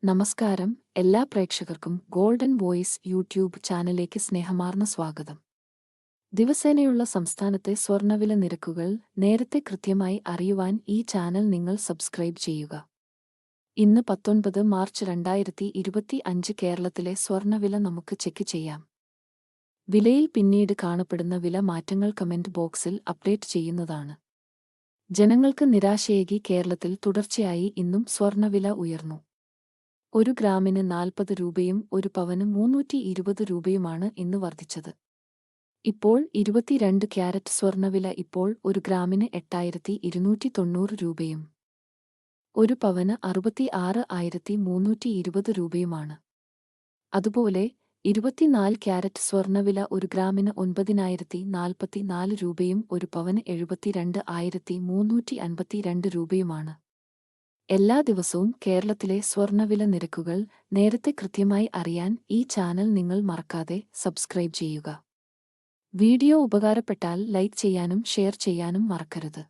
നമസ്കാരം, എല്ലാ പ്രേക്ഷകർക്കും ഗോൾഡൻ വോയിസ് യൂട്യൂബ് ചാനലിലേക്ക് സ്നേഹമാർന്ന സ്വാഗതം. ദിവസേനയുള്ള സംസ്ഥാനത്തെ സ്വർണ്ണവില നിരക്കുകൾ നേരത്തെ കൃത്യമായി അറിയുവാൻ ഈ ചാനൽ നിങ്ങൾ സബ്സ്ക്രൈബ് ചെയ്യുക. ഇന്ന് 19 മാർച്ച് 2025 കേരളത്തിലെ സ്വർണ്ണവില നമുക്ക് ചെക്ക് ചെയ്യാം. വിലയിൽ പിന്നീട് കാണപ്പെടുന്ന വില മാറ്റങ്ങൾ കമന്റ് ബോക്സിൽ അപ്ഡേറ്റ് ചെയ്യുന്നതാണ്. ജനങ്ങൾക്ക് നിരാശയേകി കേരളത്തിൽ തുടർച്ചയായി ഇന്നും സ്വർണ്ണവില ഉയർന്നു. ഒരു ഗ്രാമിന് 40 രൂപയും ഒരു പവന് 320 രൂപയുമാണ് ഇന്ന് വർദ്ധിച്ചത്. ഇപ്പോൾ 22 ക്യാരറ്റ് സ്വർണ്ണവില ഇപ്പോൾ ഒരു ഗ്രാമിന് 8290 രൂപയും ഒരു പവന് 66,320 രൂപയുമാണ്. അതുപോലെ 24 ക്യാരറ്റ് സ്വർണ്ണവില ഒരു ഗ്രാമിന് 9,044 രൂപയും ഒരു പവന് 72,352 രൂപയുമാണ്. എല്ലാ ദിവസവും കേരളത്തിലെ സ്വർണ്ണവില നിരക്കുകൾ നേരത്തെ കൃത്യമായി അറിയാൻ ഈ ചാനൽ നിങ്ങൾ മറക്കാതെ സബ്സ്ക്രൈബ് ചെയ്യുക. വീഡിയോ ഉപകാരപ്പെട്ടാൽ ലൈക്ക് ചെയ്യാനും ഷെയർ ചെയ്യാനും മറക്കരുത്.